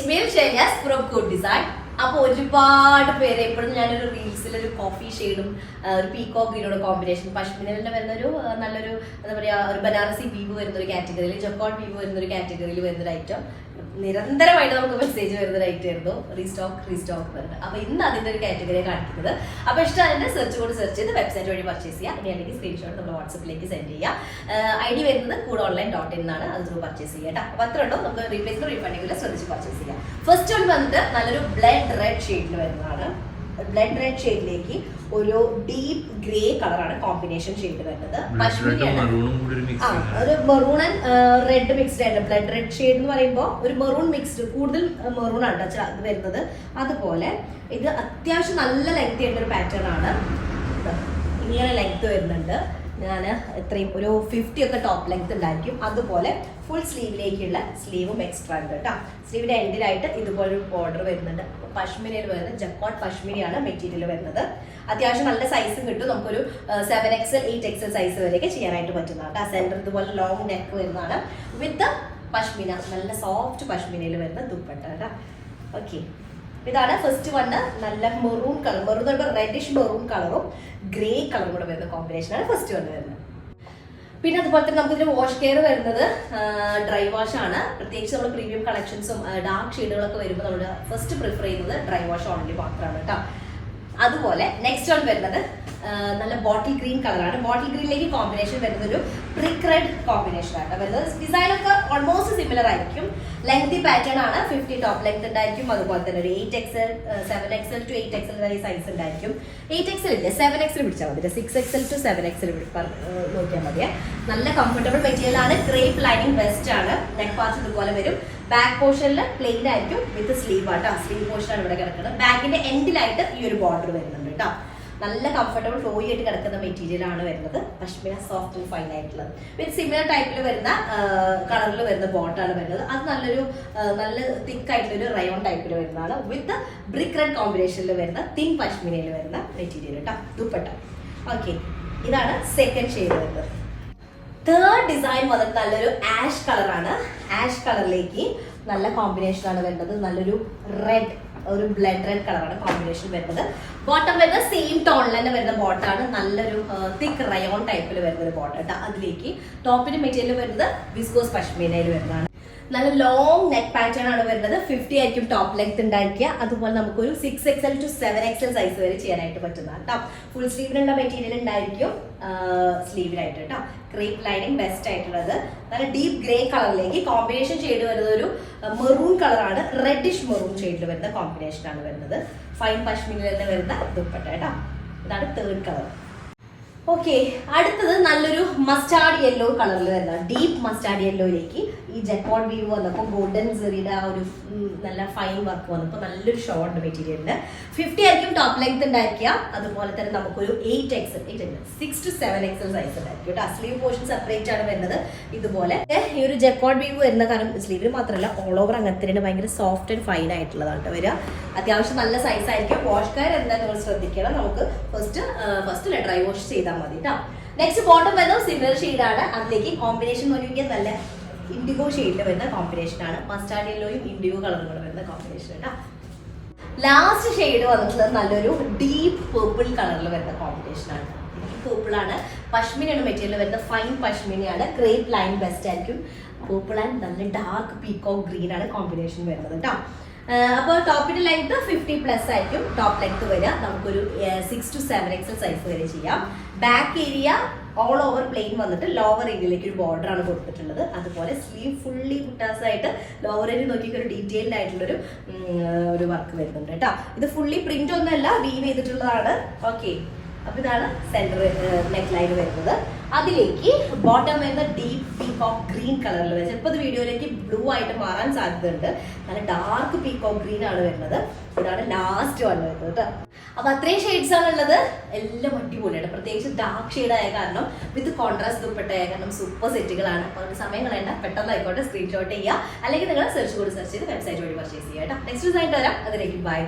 me Shailas from Good Design. അപ്പോൾ ഒരുപാട് പേര് എപ്പോഴും ഞാനൊരു റീൽസിൽ ഒരു കോഫി ഷെയ്ഡും ഒരു പീകോക്ക് ഗ്രീനോട് കോമ്പിനേഷൻ പശ്മിനലിന്റെ വരുന്നൊരു നല്ലൊരു എന്താ പറയുക ഒരു ബനാറസി വീവ് വരുന്ന ഒരു കാറ്റഗറിയിൽ ജക്കോട്ട് വീവ് വരുന്ന ഒരു കാറ്റഗറിയിൽ വരുന്നൊരു ഐറ്റം നിരന്തരമായിട്ട് നമുക്ക് മെസ്സേജ് വരുന്ന ഐറ്റം ആയിരുന്നു റീസ്റ്റോക്ക് വരുന്നത്. അപ്പൊ ഇന്ന് അതിന്റെ ഒരു കാറ്റഗറിയെ കാണിക്കുന്നത്. അപ്പൊ ഇഷ്ടം സെർച്ച് കോഡ് സെർച്ച് ചെയ്ത് വെബ്സൈറ്റ് വഴി പർച്ചേസ് ചെയ്യുക. ഇനി അല്ലെങ്കിൽ സ്ക്രീൻഷോട്ട് നമ്മൾ വാട്സപ്പിലേക്ക് സെൻഡ് ചെയ്യുക. ID വരുന്നത് coodonline.in എന്നാണ്. അത് ത്രൂ പർച്ചേസ് ചെയ്യുക കേട്ടോ. അപ്പൊ അത്ര ഉണ്ടോ നമുക്ക് റീപ്ലേസ്മെന്റ് റീഫണ്ടിങ്ങിൽ ശ്രദ്ധിച്ച് പർച്ചേസ് ചെയ്യാം. ഫസ്റ്റ് വൺ വന്നിട്ട് നല്ലൊരു ബ്ലഡ് റെഡ് ഷെയ്ഡിൽ വരുന്നതാണ്. ബ്ലഡ് റെഡ് ഷെയ്ഡിലേക്ക് ഒരു ഡീപ്പ് ഗ്രേ കളറാണ് കോമ്പിനേഷൻ ഷെയ്ഡ് വരുന്നത്. ഒരു മെറൂൺ ആൻഡ് റെഡ് മിക്സ്ഡ് ആയിട്ട് ബ്ലഡ് റെഡ് ഷെയ്ഡ് എന്ന് പറയുമ്പോൾ ഒരു മെറൂൺ മിക്സ്ഡ് കൂടുതൽ മെറൂൺ ആണ് അത് വരുന്നത്. അതുപോലെ ഇത് അത്യാവശ്യം നല്ല ലെങ്ത് ആയിട്ടുള്ള ഒരു പാറ്റേൺ ആണ്. ഇങ്ങനെ ലെങ്ത് വരുന്നുണ്ട്. ഞാൻ എത്രയും ഒരു 50 ഒക്കെ ടോപ്പ് ലെങ്ത് ഉണ്ടായിരിക്കും. അതുപോലെ ഫുൾ സ്ലീവിലേക്കുള്ള സ്ലീവും എക്സ്ട്രാ ഉണ്ട് കേട്ടോ. സ്ലീവിന്റെ എൻഡിലായിട്ട് ഇതുപോലെ ഒരു ബോർഡർ വരുന്നുണ്ട്. പശ്മിനയിൽ വരുന്നത് ജക്കോട്ട് പശ്മിനിയാണ് മെറ്റീരിയൽ വരുന്നത്. അത്യാവശ്യം നല്ല സൈസും കിട്ടും. നമുക്കൊരു 7XL 8XL സൈസ് വരെയൊക്കെ ചെയ്യാനായിട്ട് പറ്റുന്നതാണ്. സെന്റർ ഇതുപോലെ ലോങ് നെക്ക് വരുന്നതാണ്. വിത്ത് പശ്മിന നല്ല സോഫ്റ്റ് പശ്മിനയിൽ വരുന്ന ദുപ്പട്ട കേട്ടോ. ഓക്കെ, ഇതാണ് ഫസ്റ്റ് വണ്. നല്ല മെറൂൺ കളർ, മെറൂൺ പറയുമ്പോൾ റെഡിഷ് മെറൂൺ കളറും ഗ്രേ കളറും കൂടെ വരുന്ന കോമ്പിനേഷനാണ് ഫസ്റ്റ് വണ് വരുന്നത്. പിന്നെ അതുപോലെ തന്നെ നമുക്ക് ഇതിന് വാഷ് കെയർ വരുന്നത് ഡ്രൈ വാഷ് ആണ്. പ്രത്യേകിച്ച് നമ്മൾ പ്രീമിയം കളക്ഷൻസും ഡാർക്ക് ഷെയ്ഡുകളൊക്കെ വരുമ്പോൾ നമ്മൾ ഫസ്റ്റ് പ്രിഫർ ചെയ്യുന്നത് ഡ്രൈ വാഷ് ഓൺലി മാത്രമാണ് കേട്ടോ. അതുപോലെ നെക്സ്റ്റ് വൺ വരുന്നത് നല്ല ബോട്ടിൽ ഗ്രീൻ കളറാണ്. ബോട്ടിൽ ഗ്രീനിലേക്ക് കോമ്പിനേഷൻ വരുന്നത് ഒരു ബ്രിക്ക് റെഡ് കോമ്പിനേഷൻ ആണ് വരുന്നത്. ഡിസൈൻ ഒക്കെ ഓൾമോസ്റ്റ് സിമിലർ ആയിരിക്കും. ലെങ്തി പാറ്റേൺ ആണ്. 50 ടോപ്പ് ലെങ്ത് ഉണ്ടായിരിക്കും. അതുപോലെ തന്നെ ഒരു 8XL 7XL to 8XL വരെ സൈസ് ഉണ്ടായിരിക്കും. 8XL ഇല്ല, 7XL പിടിച്ചാൽ മതി. 6XL to 7XL നോക്കിയാൽ മതി. നല്ല കംഫർട്ടബിൾ മെറ്റീരിയൽ ആണ്. ക്രേപ്പ് ലൈനിങ് ബെസ്റ്റ് ആണ്. നെക്ക് പാർട്സ് ഇതുപോലെ വരും. ബാക്ക് പോർഷനിൽ പ്ലെയിൻ ആയിരിക്കും വിത്ത് സ്ലീവ് ആട്ടോ. സ്ലീവ് പോർഷൻ ആണ് ഇവിടെ കിടക്കുന്നത്. ബാക്കിന്റെ എൻഡിലായിട്ട് ഈ ഒരു ബോർഡർ വരുന്നുണ്ട് കേട്ടോ. നല്ല കംഫർട്ടബിൾ ഫ്ലോയി ആയിട്ട് കിടക്കുന്ന മെറ്റീരിയൽ ആണ് വരുന്നത്. പശ്മിന സോഫ്റ്റ് ആൻഡ് ഫൈൻ ആയിട്ടുള്ളത്. വിത്ത് സിമിലർ ടൈപ്പിൽ വരുന്ന കളറിൽ വരുന്ന ബോട്ടാണ് വരുന്നത്. അത് നല്ലൊരു നല്ല തിക്ക് ആയിട്ടുള്ള ഒരു റയോൺ ടൈപ്പിൽ വരുന്നതാണ്. വിത്ത് ബ്രിക്ക് റെഡ് കോമ്പിനേഷനിൽ വരുന്ന തിൻ പശ്മിനയിൽ വരുന്ന മെറ്റീരിയൽ കേട്ടോ. ദുപ്പട്ട. ഓക്കെ, ഇതാണ് സെക്കൻഡ് ഷെയ്ഡ് വരുന്നത്. തേർഡ് ഡിസൈൻ വന്നിട്ട് നല്ലൊരു ആഷ് കളറാണ്. ആഷ് കളറിലേക്ക് നല്ല കോമ്പിനേഷൻ ആണ് വരുന്നത്. നല്ലൊരു റെഡ്, ഒരു ബ്ലഡ് റെഡ് കളറാണ് കോമ്പിനേഷൻ വരുന്നത്. ബോട്ടം വരുന്നത് സെയിം ടോണിൽ തന്നെ വരുന്ന ബോട്ടാണ്. നല്ലൊരു തിക്ക് റയോൺ ടൈപ്പിൽ വരുന്ന ഒരു ബോട്ടം കേട്ടോ. അതിലേക്ക് ടോപ്പിന്റെ മെറ്റീരിയൽ വരുന്നത് വിസ്കോസ് പശ്മീനയിൽ വരുന്നതാണ്. നല്ല ലോങ് നെക്ക് പാറ്റേൺ ആണ് വരുന്നത്. 50 ആയിരിക്കും ടോപ്പ് ലെങ്ത് ഉണ്ടായിരിക്കുക. അതുപോലെ നമുക്കൊരു 6XL to 7XL സൈസ് വരെ ചെയ്യാനായിട്ട് പറ്റുന്നതാണ് കേട്ടോ. ഫുൾ സ്ലീവിനുള്ള മെറ്റീരിയൽ ഉണ്ടായിരിക്കും സ്ലീവിലായിട്ട് കേട്ടോ. ക്രേപ്പ് ലൈനിങ് ബെസ്റ്റ് ആയിട്ടുള്ളത്. നല്ല ഡീപ്പ് ഗ്രേ കളറിലേക്ക് കോമ്പിനേഷൻ ഷെയ്ഡ് വരുന്നത് ഒരു മെറൂൺ കളറാണ്. റെഡിഷ് മെറൂൺ ഷെയ്ഡിൽ വരുന്ന കോമ്പിനേഷൻ ആണ് വരുന്നത്. ഫൈൻ പശ്മിനിൽ തന്നെ വരുന്ന ദുപ്പട്ട കേട്ടോ. ഇതാണ് തേർഡ് കളർ. ഓക്കെ, അടുത്തത് നല്ലൊരു മസ്റ്റാർഡ് യെല്ലോ കളറിൽ വരുന്ന ഡീപ്പ് മസ്റ്റാർഡ് യെല്ലോയിലേക്ക് ഈ ജക്കോട്ട് വീവ് വന്നപ്പോൾ ഗോൾഡൻ സെറിയുടെ ആ ഒരു നല്ല ഫൈൻ വർക്ക് വന്നപ്പോൾ നല്ലൊരു ഷോർട്ട് മെറ്റീരിയലിന് 50 ആയിരിക്കും ടോപ്പ് ലെങ്ത് ഉണ്ടായിരിക്കുക. അതുപോലെ തന്നെ നമുക്കൊരു 8XL 6 to 7XL സൈസ് ഉണ്ടായിരിക്കും കേട്ടോ. സ്ലീവ് പോർഷൻ സെപ്പറേറ്റ് ആണ് വരുന്നത്. ഇതുപോലെ ഈ ഒരു ജക്കോട്ട് വീവ് വരുന്ന കാരണം സ്ലീവിൽ മാത്രമല്ല ഓൾ ഓവർ അങ്ങനത്തെ ഭയങ്കര സോഫ്റ്റ് ആൻഡ് ഫൈൻ ആയിട്ടുള്ളതാണ് വരിക. അത്യാവശ്യം നല്ല സൈസ് ആയിരിക്കും. വാഷ് കെയർ എന്തായാലും നമ്മൾ ശ്രദ്ധിക്കണം. നമുക്ക് ഫസ്റ്റ് ഡ്രൈ വാഷ് ചെയ്താൽ മതി കേട്ടോ. നെക്സ്റ്റ് ബോട്ടം വരുന്നത് സിമിലർ ഷെയ്ഡാണ്. അതിലേക്ക് കോമ്പിനേഷൻ നോക്കിയാൽ നല്ല ഇൻഡിഗോ ഷെയ്ഡിൽ വരുന്ന കോമ്പിനേഷൻ ആണ്. മസ്റ്റാർഡ് യെല്ലോയും ഇൻഡിഗോ കളറുകളും വരുന്ന കോമ്പിനേഷൻ കേട്ടോ. ലാസ്റ്റ് ഷെയ്ഡ് വന്നിട്ടുള്ളത് നല്ലൊരു ഡീപ്പ് പേർപ്പിൾ കളറിൽ വരുന്ന കോമ്പിനേഷൻ ആണ്. പേർപ്പിൾ ആണ്. പശ്മിനിയാണ് മെറ്റീരിയൽ വരുന്നത്. ഫൈൻ പശ്മിനിയാണ്. ക്രേപ്പ് ലൈൻ ബെസ്റ്റ് ആയിരിക്കും. പേർപ്പിൾ ആൻഡ് നല്ല ഡാർക്ക് പീകോക്ക് ഗ്രീൻ ആണ് കോമ്പിനേഷൻ വരുന്നത് കേട്ടോ. അപ്പോൾ ടോപ്പിന്റെ ലെങ്ത് 50+ ആയിരിക്കും ടോപ്പ് ലെങ്ത് വരിക. നമുക്കൊരു 6 to 7XL സൈസ് വരെ ചെയ്യാം. Back area all over plain വന്നിട്ട് ലോവർ ഏരിയയിലേക്ക് ഒരു ബോർഡർ ആണ് കൊടുത്തിട്ടുള്ളത്. അതുപോലെ സ്ലീവ് ഫുള്ളി ബുട്ടാസ് ആയിട്ട് ലോവർ ഏരിയ നോക്കിയൊക്കെ ഒരു ഡീറ്റെയിൽഡ് ആയിട്ടുള്ളൊരു ഒരു വർക്ക് വരുന്നുണ്ട് കേട്ടോ. ഇത് ഫുള്ളി പ്രിന്റ് ഒന്നുമല്ല, വീവ് ചെയ്തിട്ടുള്ളതാണ്. ഓക്കെ, അപ്പൊ ഇതാണ് സെന്റർ നെക്ക് ലൈൻ വരുന്നത്. അതിലേക്ക് ബോട്ടം വരുന്ന ഡീപ്പ് പീകോക്ക് ഗ്രീൻ കളറിൽ വരുന്നത്. ചിലപ്പോൾ ഇത് വീഡിയോയിലേക്ക് ബ്ലൂ ആയിട്ട് മാറാൻ സാധ്യതയുണ്ട്. നല്ല ഡാർക്ക് പീകോക്ക് ഗ്രീൻ ആണ് വരുന്നത്. ഇതാണ് ലാസ്റ്റ് വൺ വരുന്നത് കേട്ടോ. അപ്പൊ അത്രയും ഷെയ്ഡ്സ് ആണ് ഉള്ളത്. എല്ലാം അടിപൊളിയാണ്. പ്രത്യേകിച്ച് ഡാർക്ക് ഷെയ്ഡ് ആയ കാരണം വിത്ത് കോൺട്രാസ്റ്റ് ദുപ്പട്ട ആയ കാരണം സൂപ്പർ സെറ്റുകളാണ്. അപ്പോൾ ഒരു സമയം കളയണ്ട, പെട്ടെന്ന് ആയിക്കോട്ടെ സ്ക്രീൻഷോട്ട് ചെയ്യുക. അല്ലെങ്കിൽ നിങ്ങൾ സെർച്ച് ചെയ്ത് വെബ്സൈറ്റ് വഴി പർച്ചേസ് ചെയ്യുക കേട്ടോ. നെക്സ്റ്റ് ഡിസൈൻ വരാം. അതിലേക്ക് ബൈ.